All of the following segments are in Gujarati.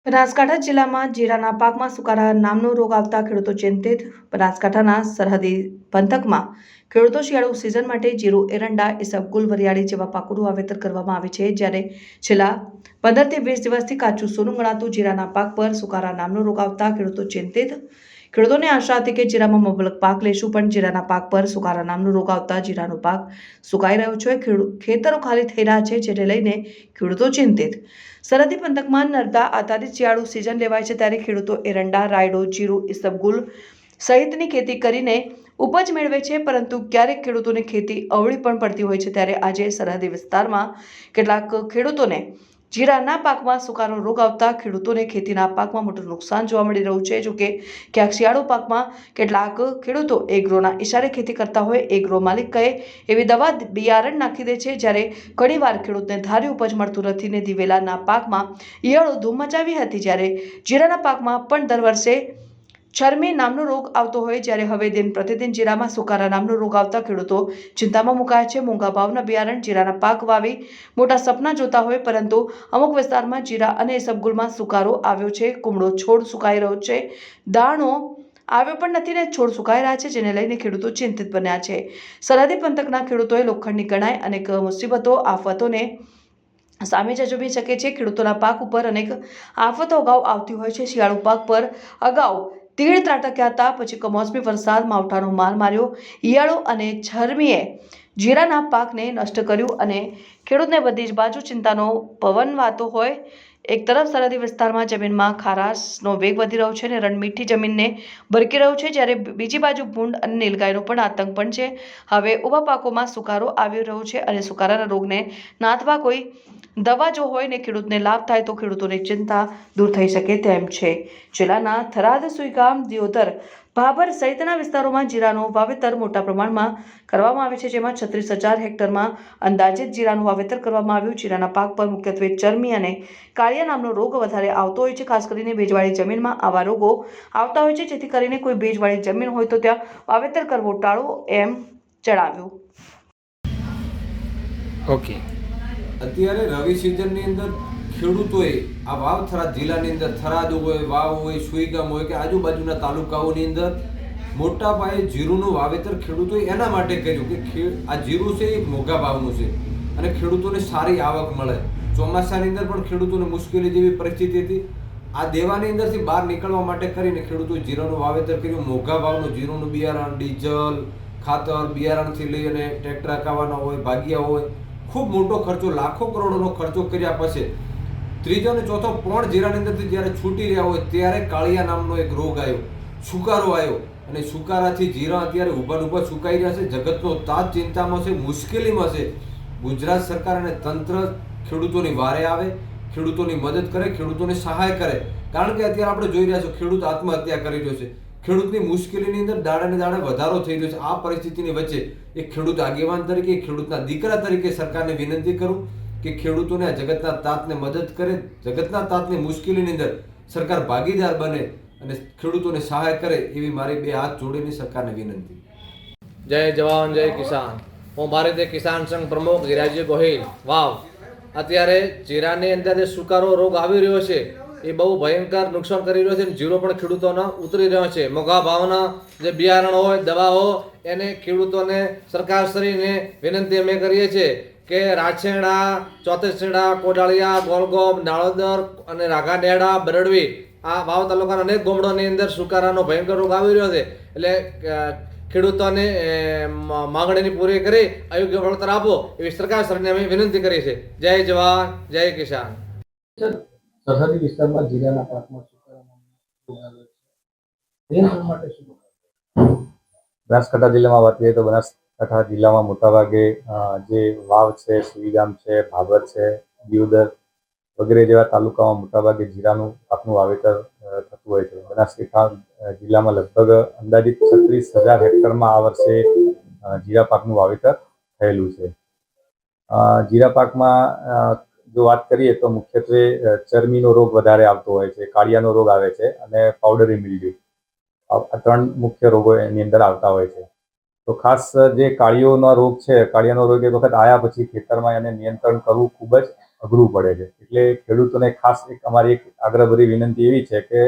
બનાસકાંઠા જિલ્લામાં જીરાના પાકમાં સુકારા નામનો રોગ આવતા ખેડૂતો ચિંતિત. બનાસકાંઠાના સરહદી પંથકમાં ખેડૂતો શિયાળુ સિઝન માટે જીરું, એરંડા, ઈસબગુલ, વરિયાળી જેવા પાકોનું વાવેતર કરવામાં આવે છે. જ્યારે છેલ્લા 15 થી 20 દિવસથી કાચું સોનું ગણાતું જીરાના પાક પર સુકારા નામનો રોગ આવતા ખેડૂતો ચિંતિત. ખેડૂતોને આશા હતી કે જીરામાં મબલક પાક લેશું, પણ જીરાના પાક પર સુકારા નામનો રોગ આવતા જીરાનો પાક સુકાઈ રહ્યો છે. ખેતરો ખાલી થઈ રહ્યા છે, જેને લઈને ખેડૂતો ચિંતિત. સરહદી પંથકમાં નર્મદા આધારિત શિયાળુ સિઝન લેવાય છે, ત્યારે ખેડૂતો એરંડા, રાયડો, જીરું, ઈસબગુલ સહિતની ખેતી કરીને ઉપજ મેળવે છે, પરંતુ ક્યારેક ખેડૂતોને ખેતી અવળી પણ પડતી હોય છે. ત્યારે આજે સરહદી વિસ્તારમાં કેટલાક ખેડૂતોને જીરાના પાકમાં સુકારો રોગ આવતા ખેડૂતોને ખેતીના પાકમાં મોટું નુકસાન જોવા મળી રહ્યું છે. જોકે ક્યાંક શિયાળુ પાકમાં કેટલાક ખેડૂતો એગ્રોના ઇશારે ખેતી કરતા હોય. એગ્રો માલિક કહે એવી દવા બિયારણ નાખી દે છે, જ્યારે ઘણીવાર ખેડૂતને ધારી ઉપજ મળતું નથી ને દિવેલાના પાકમાં ઈયળો ધૂમ મચાવી હતી. જ્યારે જીરાના પાકમાં પણ દર વર્ષે ચરમી નામનો રોગ આવતો હોય. જ્યારે હવે દિન પ્રતિદિન જીરામાં સુકારા નામનો રોગ આવતા ખેડૂતો ચિંતામાં મુકાયા છે. મોંઘા ભાવના બિયારણ જીરાના પાક વાવી મોટા સપના જોતા હોય, પરંતુ અમુક વિસ્તારમાં જીરા અને ઈસબગુલમાં સુકારો આવ્યો છે. કુમળો છોડ સુકાઈ રહ્યો છે, દાણો આવ્યો પણ નથી ને છોડ સુકાઈ રહ્યા છે, જેને લઈને ખેડૂતો ચિંતિત બન્યા છે. સરહદી પંથકના ખેડૂતોએ લોખંડની ગણાય અનેક મુસીબતો આફતોને સામે જજુમી શકે છે. ખેડૂતોના પાક ઉપર અનેક આફતો અગાઉ આવતી હોય છે. શિયાળુ પાક પર અગાઉ તીડ ત્રાટક્યા હતા, પછી કમોસમી વરસાદ માવઠાનો માર માર્યો. ઈયળો અને ચરમીએ જીરાના પાકને નષ્ટ કર્યું અને ખેડૂતને બધી જ બાજુ ચિંતાનો પવન વાતો હોય. એક તરફ સરહદી વિસ્તારમાં જમીનમાં ખારાશનો વેગ વધી રહ્યો છે અને રણમીઠી જમીનને ભરકી રહ્યું છે, જ્યારે બીજી બાજુ ભૂંડ અને નીલગાયનો પણ આતંક પણ છે. હવે ઊભા પાકોમાં સુકારો આવી રહ્યો છે અને સુકારાના રોગને નાથવા કોઈ દવા જો હોય ને ખેડૂતને લાભ થાય તો ખેડૂતોની ચિંતા દૂર થઈ શકે તેમ છે. જિલ્લાના થરાદ, સુઈગામ, દિયોદર, ભાભર સહિતના વિસ્તારોમાં જીરાનું વાવેતર મોટા પ્રમાણમાં કરવામાં આવે છે, જેમાં 36,000 હેક્ટરમાં અંદાજિત જીરાનું વાવેતર કરવામાં આવ્યું. જીરાના પાક પર મુખ્યત્વે ચરમી અને કાળિયા નામનો રોગ વધારે આવતો હોય છે. ખાસ કરીને ભેજવાળી જમીનમાં આવા રોગો આવતા હોય છે, જેથી કરીને કોઈ ભેજવાળી જમીન હોય તો ત્યાં વાવેતર કરવો ટાળો એમ જણાવ્યું. ઓકે, અત્યારે રવિ સિઝનની અંદર ખેડૂતોએ આ વાવ થરાદ જિલ્લાની અંદર થરાદ હોય, વાવ હોય, સુઈગામ હોય કે આજુબાજુના તાલુકાઓની અંદર મોટા પાયે જીરુંનું વાવેતર ખેડૂતોએ એના માટે કર્યું કે આ જીરું છે એ મોંઘા ભાવનું છે અને ખેડૂતોને સારી આવક મળે. ચોમાસાની અંદર પણ ખેડૂતોને મુશ્કેલી જેવી પરિસ્થિતિ હતી. આ દેવાની અંદરથી બહાર નીકળવા માટે કરીને ખેડૂતોએ જીરાનું વાવેતર કર્યું. મોંઘા ભાવનું જીરુંનું બિયારણ, ડીઝલ, ખાતર, બિયારણથી લઈ અને ટ્રેક્ટર હકાવવાના હોય, ભાગિયા હોય, ખૂબ મોટો ખર્ચો, લાખો કરોડોનો ખર્ચો કર્યા પછી ત્રીજો અને ચોથો પણ જીરાની અંદરથી જ્યારે છૂટી રહ્યા હોય ત્યારે કાળિયા નામનો એક રોગ આવ્યો, સુકારો આવ્યો અને સુકારાથી જીરા અત્યારે ઊભા સુકાઈ રહ્યા છે. જગતનો તાત ચિંતામાં છે, મુશ્કેલીમાં છે. ગુજરાત સરકાર અને તંત્ર ખેડૂતોની વારે આવે, ખેડૂતોની મદદ કરે, ખેડૂતોને સહાય કરે. કારણ કે અત્યારે આપણે જોઈ રહ્યા છો ખેડૂત આત્મહત્યા કરી રહ્યો છે. ખેડૂતની મુશ્કેલીની અંદર દાડે ને દાડે વધારો થઈ રહ્યો છે. આ પરિસ્થિતિની વચ્ચે એક ખેડૂત આગેવાન તરીકે, ખેડૂતના દીકરા તરીકે સરકારને વિનંતી કરું કે ખેડૂતોને આ જગતના તાતને મદદ કરે. જગતના તાતની મુશ્કેલીની અંદર સરકાર ભાગીદાર બને અને ખેડૂતોને સહાય કરે એવી મારી બે હાથ જોડીને સરકારને વિનંતી. જય જવાન જય કિસાન. હું ભારતીય કિસાન સંઘ પ્રમુખ ધીરાજી ગોહિલ વાવ. અત્યારે જીરાની અંદર જે સુકારો રોગ આવી રહ્યો છે એ બહુ ભયંકર નુકસાન કરી રહ્યો છે. જીરો પણ ખેડૂતોના ઉતરી રહ્યો છે. મોંઘા ભાવના જે બિયારણ હોય, દવાઓ, એને ખેડૂતોને સરકારશ્રીને વિનંતી અમે કરીએ છીએ કે રાછેડા, ચોતેસેડા, કોડાળિયા, ગોલગોમ, નાળોદર અને રાઘાનેડા, બરડવી આ વાવ તાલુકાના અનેક ગામડાની અંદર સુકારાનો ભયંકર રોગ આવી રહ્યો છે. એટલે ખેડૂતોને માંગણીની પૂરી કરી અયોગ્ય વળતર આપો એવી સરકારશ્રીને અમે વિનંતી કરી છે. જય જવાન જય કિસાન. સરહદી વિસ્તારમાં જીરાના પાકમાં બનાસકાંઠા જિલ્લામાં વાત કરીએ તો બનાસકાંઠા જિલ્લામાં મોટાભાગે જે વાવ છે, સુઈગામ છે, ભાભર છે, દિયોદર વગેરે જેવા તાલુકામાં મોટાભાગે જીરાનું પાકનું વાવેતર થતું હોય છે. બનાસકાંઠા જિલ્લામાં લગભગ અંદાજિત 36,000 હેક્ટરમાં આ વર્ષે જીરા પાકનું વાવેતર થયેલું છે. જીરા પાકમાં જો વાત કરીએ તો મુખ્યત્વે ચરમીનો રોગ વધારે આવતો હોય છે, કાળિયાનો રોગ આવે છે અને પાવડરી મિલ્ડ્યુ. આ ત્રણ મુખ્ય રોગો એની અંદર આવતા હોય છે. તો ખાસ જે કાળિયાનો રોગ છે, કાળિયાનો રોગ એક વખત આવ્યા પછી ખેતરમાં એને નિયંત્રણ કરવું ખૂબ જ અઘરું પડે છે. એટલે ખેડૂતોને ખાસ એક અમારી એક આગ્રહભરી વિનંતી એવી છે કે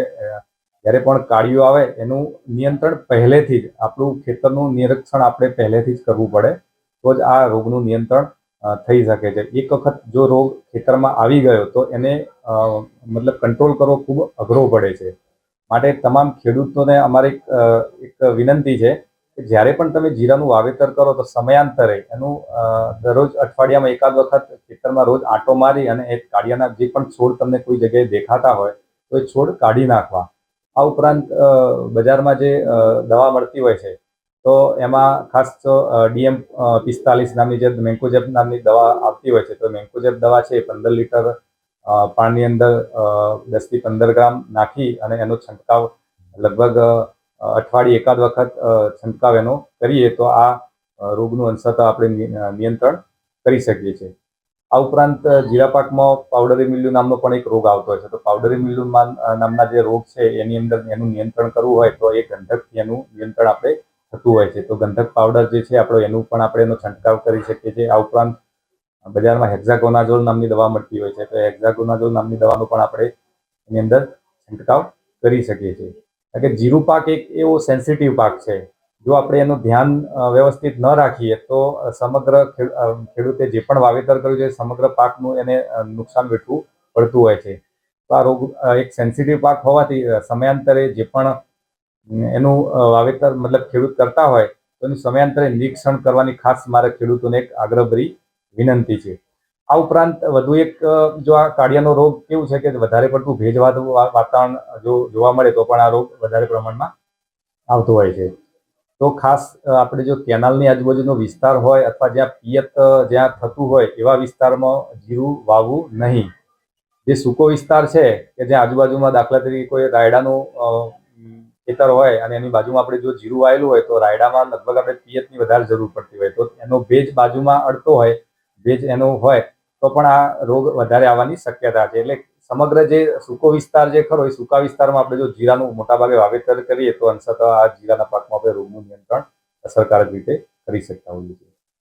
જ્યારે પણ કાળીઓ આવે એનું નિયંત્રણ પહેલેથી જ આપણું ખેતરનું નિરીક્ષણ આપણે પહેલેથી જ કરવું પડે, તો જ આ રોગનું નિયંત્રણ થઈ શકે છે. એક વખત જો રોગ ખેતરમાં આવી ગયો તો એને મતલબ કંટ્રોલ કરવો ખૂબ અઘરો પડે છે. માટે તમામ ખેડૂતોને અમારી એક વિનંતી છે કે જ્યારે પણ તમે જીરાનું વાવેતર કરો તો સમયાંતરે એનું દરરોજ અઠવાડિયામાં એકાદ વખત ખેતરમાં રોજ આંટો મારી અને એ કાળિયાના જે પણ છોડ તમને કોઈ જગ્યાએ દેખાતા હોય તો એ છોડ કાઢી નાખવા. આ ઉપરાંત બજારમાં જે દવા મળતી હોય છે તો એમાં ખાસ તો DM 45 નામની જે મેન્કોજેબ નામની દવા આવતી હોય છે, તો મેન્કોજેબ દવા છે એ 15 લીટર પાણીની અંદર 10 થી 15 ગ્રામ નાખી અને એનો છંટકાવ લગભગ અઠવાડિયે એકાદ વખત છંટકાવ એનો કરીએ તો આ રોગનું અંશતઃ આપણે નિયંત્રણ કરી શકીએ છીએ. આ ઉપરાંત જીરા પાકમાં પાવડરી મિલ્યુ નામનો પણ એક રોગ આવતો હોય છે. તો પાવડરી મિલ્યુ નામના જે રોગ છે એની અંદર એનું નિયંત્રણ કરવું હોય તો એ ગંધકથી એનું નિયંત્રણ આપણે થતું હોય છે. તો ગંધક પાવડર જે છે આપણો એનું પણ આપણે એનો છંટકાવ કરી શકીએ છીએ. આ ઉપરાંત બજારમાં હેક્ઝાકોનાઝોલ નામની દવા મળતી હોય છે, તો હેક્ઝાકોનાઝોલ નામની દવાનો પણ આપણે એની અંદર છંટકાવ કરી શકીએ છીએ. કારણ કે જીરું પાક એક એવો સેન્સિટિવ પાક છે, જો આપણે એનું ધ્યાન વ્યવસ્થિત ન રાખીએ તો સમગ્ર ખેડૂતે જે પણ વાવેતર કર્યું છે સમગ્ર પાકનું એને નુકસાન વેઠવું પડતું હોય છે. તો આ રોગ એક સેન્સિટિવ પાક હોવાથી સમયાંતરે જે પણ એનું વાવેતર મતલબ ખેડૂત કરતા હોય તો એનું સમયાંતરે નિરીક્ષણ કરવાની ખાસ મારા ખેડૂતોને એક આગ્રહભરી વિનંતી છે. આ ઉપરાંત વધુ એક જો આ કાળિયાનો રોગ કેવું છે કે વધારે પડતું ભેજવાળું વાતાવરણ જો જોવા મળે તો પણ આ રોગ વધારે પ્રમાણમાં આવતો હોય છે. તો ખાસ આપણે જો કેનાલની આજુબાજુનો વિસ્તાર હોય અથવા જ્યાં પિયત જ્યાં થતું હોય એવા વિસ્તારમાં જીરું વાવવું નહીં. જે સૂકો વિસ્તાર છે કે જ્યાં આજુબાજુમાં દાખલા તરીકે કોઈ રાયડાનું ખેતર હોય અને એની બાજુમાં આપણે જો જીરું વાવેલું હોય તો રાયડામાં લગભગ આપણે પિયતની વધારે જરૂર પડતી હોય, તો એનો ભેજ બાજુમાં અડતો હોય, ભેજ એનો હોય તો પણ આ રોગ વધારે આવવાની શક્યતા છે. એટલે સમગ્ર જે સૂકો વિસ્તાર જે ખરો એ સૂકા વિસ્તારમાં આપણે જો જીરાનું મોટાભાગે વાવેતર કરીએ તો અંશતઃ આ જીરાના પાકમાં આપણે રોગનું નિયંત્રણ અસરકારક રીતે કરી શકતા હોઈએ છીએ.